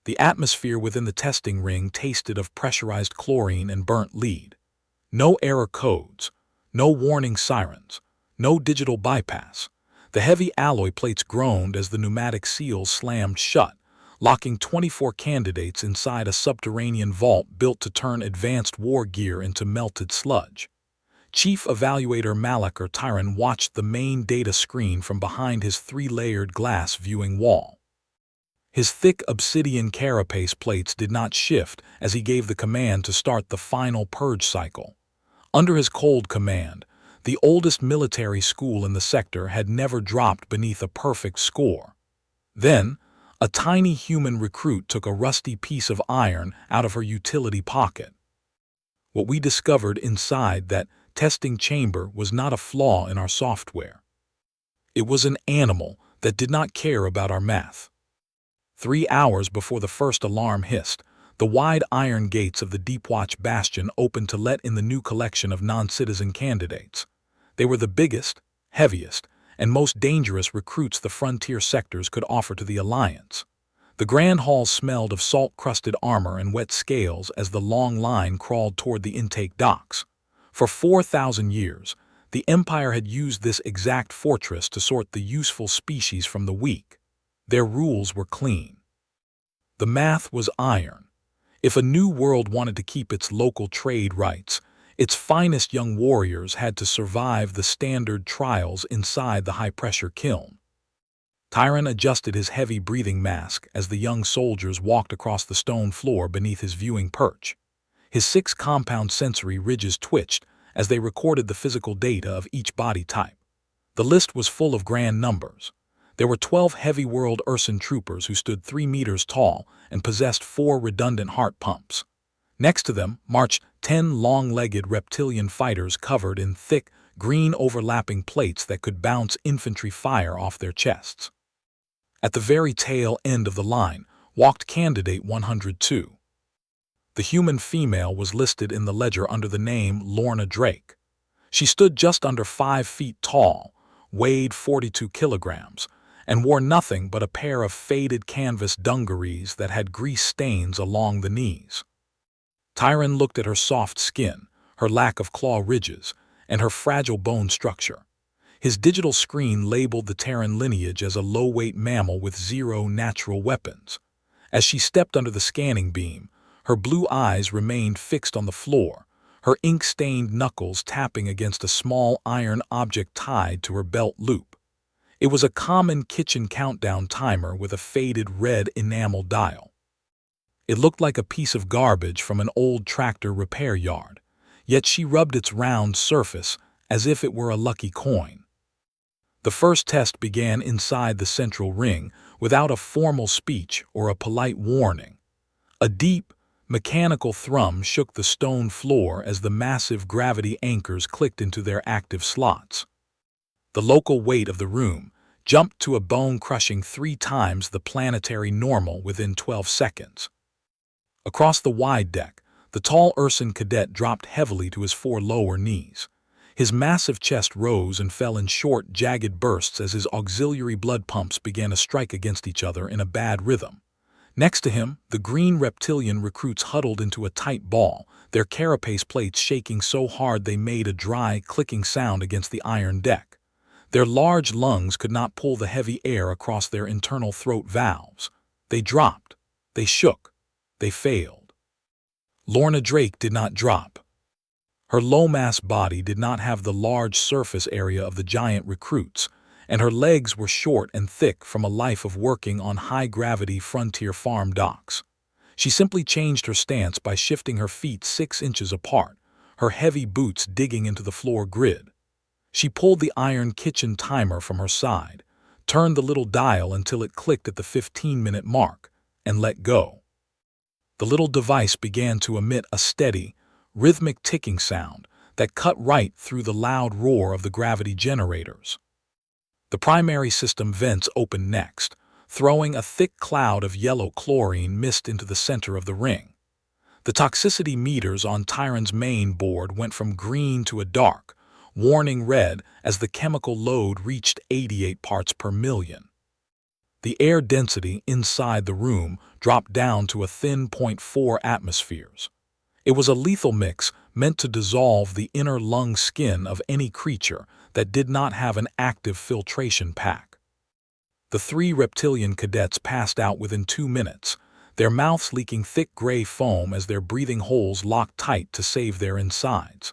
The atmosphere within the testing ring tasted of pressurized chlorine and burnt lead. No error codes, no warning sirens, no digital bypass. The heavy alloy plates groaned as the pneumatic seals slammed shut, locking 24 candidates inside a subterranean vault built to turn advanced war gear into melted sludge. Chief Evaluator Malakar Tyran watched the main data screen from behind his three-layered glass viewing wall. His thick obsidian carapace plates did not shift as he gave the command to start the final purge cycle. Under his cold command, the oldest military school in the sector had never dropped beneath a perfect score. Then, a tiny human recruit took a rusty piece of iron out of her utility pocket. What we discovered inside that testing chamber was not a flaw in our software. It was an animal that did not care about our math. 3 hours before the first alarm hissed, the wide iron gates of the Deepwatch Bastion opened to let in the new collection of non-citizen candidates. They were the biggest, heaviest, and most dangerous recruits the frontier sectors could offer to the Alliance. The grand halls smelled of salt-crusted armor and wet scales as the long line crawled toward the intake docks. For 4,000 years, the Empire had used this exact fortress to sort the useful species from the weak. Their rules were clean. The math was iron. If a new world wanted to keep its local trade rights, its finest young warriors had to survive the standard trials inside the high-pressure kiln. Tyran adjusted his heavy breathing mask as the young soldiers walked across the stone floor beneath his viewing perch. His 6 compound sensory ridges twitched as they recorded the physical data of each body type. The list was full of grand numbers. There were 12 heavy-world Ursan troopers who stood 3 meters tall and possessed 4 redundant heart pumps. Next to them marched 10 long-legged reptilian fighters covered in thick, green overlapping plates that could bounce infantry fire off their chests. At the very tail end of the line walked Candidate 102. The human female was listed in the ledger under the name Lorna Drake. She stood just under 5 feet tall, weighed 42 kilograms, and wore nothing but a pair of faded canvas dungarees that had grease stains along the knees. Tyran looked at her soft skin, her lack of claw ridges, and her fragile bone structure. His digital screen labeled the Terran lineage as a low-weight mammal with 0 natural weapons. As she stepped under the scanning beam, her blue eyes remained fixed on the floor, her ink-stained knuckles tapping against a small iron object tied to her belt loop. It was a common kitchen countdown timer with a faded red enamel dial. It looked like a piece of garbage from an old tractor repair yard, yet she rubbed its round surface as if it were a lucky coin. The first test began inside the central ring without a formal speech or a polite warning. A deep, mechanical thrum shook the stone floor as the massive gravity anchors clicked into their active slots. The local weight of the room jumped to a bone-crushing 3 times the planetary normal within 12 seconds. Across the wide deck, the tall Ursan cadet dropped heavily to his 4 lower knees. His massive chest rose and fell in short, jagged bursts as his auxiliary blood pumps began to strike against each other in a bad rhythm. Next to him, the green reptilian recruits huddled into a tight ball, their carapace plates shaking so hard they made a dry, clicking sound against the iron deck. Their large lungs could not pull the heavy air across their internal throat valves. They dropped. They shook. They failed. Lorna Drake did not drop. Her low-mass body did not have the large surface area of the giant recruits, and her legs were short and thick from a life of working on high-gravity frontier farm docks. She simply changed her stance by shifting her feet 6 inches apart, her heavy boots digging into the floor grid. She pulled the iron kitchen timer from her side, turned the little dial until it clicked at the 15-minute mark, and let go. The little device began to emit a steady, rhythmic ticking sound that cut right through the loud roar of the gravity generators. The primary system vents opened next, throwing a thick cloud of yellow chlorine mist into the center of the ring. The toxicity meters on Tyran's main board went from green to a dark, warning red as the chemical load reached 88 parts per million. The air density inside the room dropped down to a thin 0.4 atmospheres. It was a lethal mix meant to dissolve the inner lung skin of any creature that did not have an active filtration pack. The three reptilian cadets passed out within 2 minutes, their mouths leaking thick gray foam as their breathing holes locked tight to save their insides.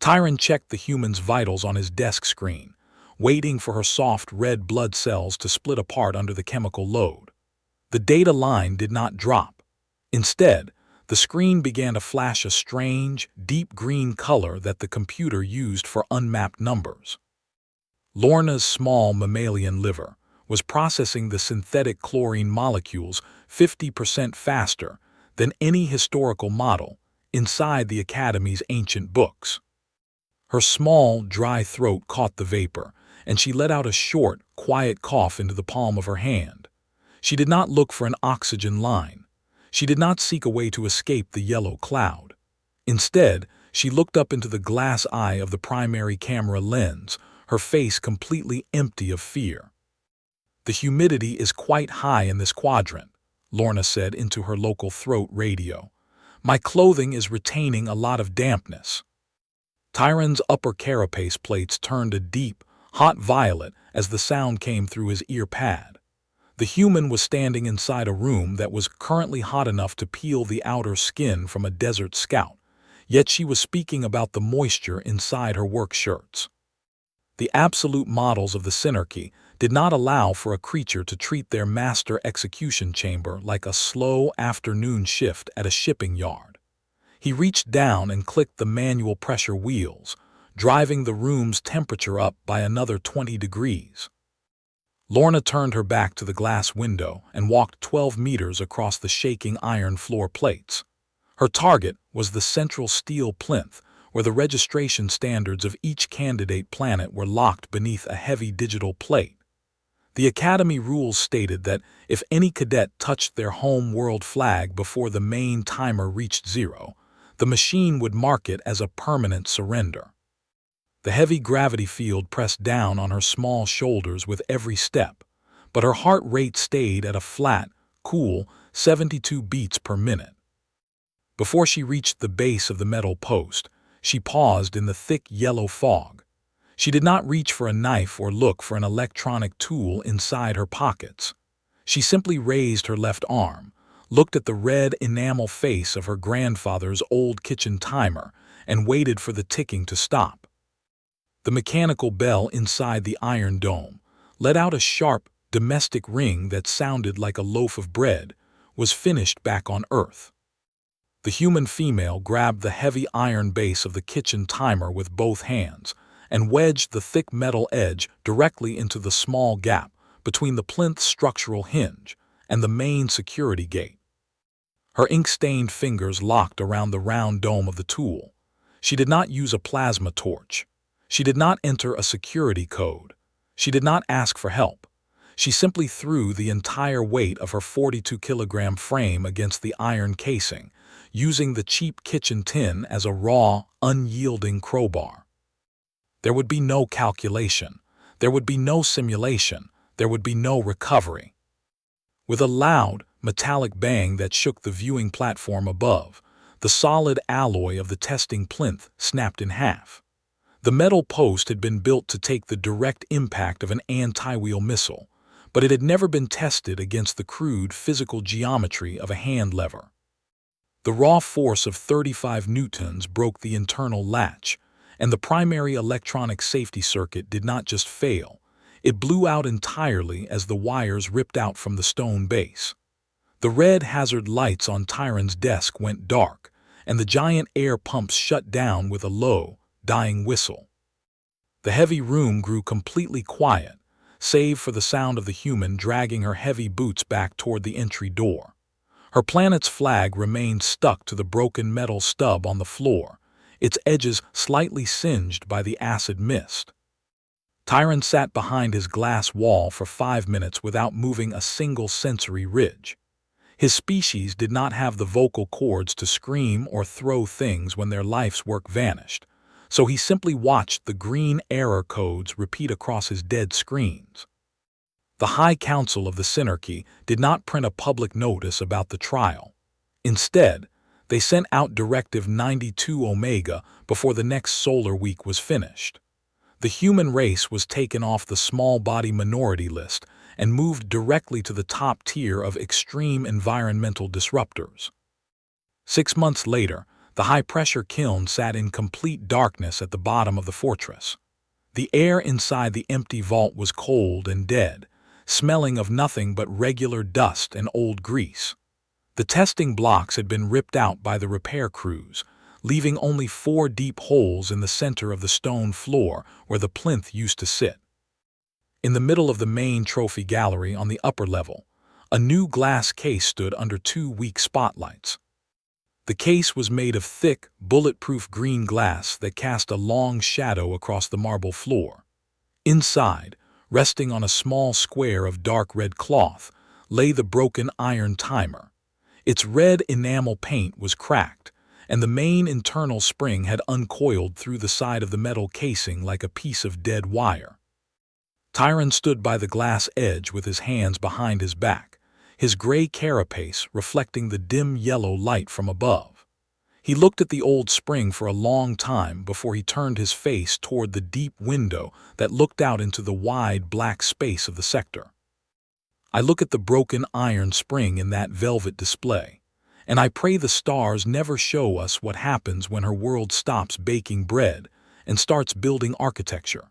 Tyron checked the human's vitals on his desk screen, waiting for her soft red blood cells to split apart under the chemical load. The data line did not drop. Instead, the screen began to flash a strange, deep green color that the computer used for unmapped numbers. Lorna's small mammalian liver was processing the synthetic chlorine molecules 50% faster than any historical model inside the Academy's ancient books. Her small, dry throat caught the vapor, and she let out a short, quiet cough into the palm of her hand. She did not look for an oxygen line. She did not seek a way to escape the yellow cloud. Instead, she looked up into the glass eye of the primary camera lens, her face completely empty of fear. "The humidity is quite high in this quadrant," Lorna said into her local throat radio. "My clothing is retaining a lot of dampness." Tyron's upper carapace plates turned a deep, hot violet as the sound came through his ear pad. The human was standing inside a room that was currently hot enough to peel the outer skin from a desert scout, yet she was speaking about the moisture inside her work shirts. The absolute models of the Synarchy did not allow for a creature to treat their master execution chamber like a slow afternoon shift at a shipping yard. He reached down and clicked the manual pressure wheels, driving the room's temperature up by another 20 degrees. Lorna turned her back to the glass window and walked 12 meters across the shaking iron floor plates. Her target was the central steel plinth, where the registration standards of each candidate planet were locked beneath a heavy digital plate. The Academy rules stated that if any cadet touched their home world flag before the main timer reached 0, the machine would mark it as a permanent surrender. The heavy gravity field pressed down on her small shoulders with every step, but her heart rate stayed at a flat, cool 72 beats per minute. Before she reached the base of the metal post, she paused in the thick yellow fog. She did not reach for a knife or look for an electronic tool inside her pockets. She simply raised her left arm, looked at the red enamel face of her grandfather's old kitchen timer, and waited for the ticking to stop. The mechanical bell inside the iron dome let out a sharp, domestic ring that sounded like a loaf of bread was finished back on Earth. The human female grabbed the heavy iron base of the kitchen timer with both hands and wedged the thick metal edge directly into the small gap between the plinth's structural hinge and the main security gate. Her ink-stained fingers locked around the round dome of the tool. She did not use a plasma torch. She did not enter a security code. She did not ask for help. She simply threw the entire weight of her 42-kilogram frame against the iron casing, using the cheap kitchen tin as a raw, unyielding crowbar. There would be no calculation. There would be no simulation. There would be no recovery. With a loud, metallic bang that shook the viewing platform above, the solid alloy of the testing plinth snapped in half. The metal post had been built to take the direct impact of an anti-wheel missile, but it had never been tested against the crude physical geometry of a hand lever. The raw force of 35 newtons broke the internal latch, and the primary electronic safety circuit did not just fail, it blew out entirely as the wires ripped out from the stone base. The red hazard lights on Tyron's desk went dark, and the giant air pumps shut down with a low, dying whistle. The heavy room grew completely quiet, save for the sound of the human dragging her heavy boots back toward the entry door. Her planet's flag remained stuck to the broken metal stub on the floor, its edges slightly singed by the acid mist. Tyron sat behind his glass wall for 5 minutes without moving a single sensory ridge. His species did not have the vocal cords to scream or throw things when their life's work vanished, so he simply watched the green error codes repeat across his dead screens. The High Council of the Synarchy did not print a public notice about the trial. Instead, they sent out Directive 92 Omega before the next solar week was finished. The human race was taken off the small body minority list and moved directly to the top tier of extreme environmental disruptors. 6 months later, the high-pressure kiln sat in complete darkness at the bottom of the fortress. The air inside the empty vault was cold and dead, smelling of nothing but regular dust and old grease. The testing blocks had been ripped out by the repair crews, leaving only 4 deep holes in the center of the stone floor where the plinth used to sit. In the middle of the main trophy gallery on the upper level, a new glass case stood under 2 weak spotlights. The case was made of thick, bulletproof green glass that cast a long shadow across the marble floor. Inside, resting on a small square of dark red cloth, lay the broken iron timer. Its red enamel paint was cracked, and the main internal spring had uncoiled through the side of the metal casing like a piece of dead wire. Tyron stood by the glass edge with his hands behind his back, his gray carapace reflecting the dim yellow light from above. He looked at the old spring for a long time before he turned his face toward the deep window that looked out into the wide black space of the sector. I look at the broken iron spring in that velvet display, and I pray the stars never show us what happens when her world stops baking bread and starts building architecture.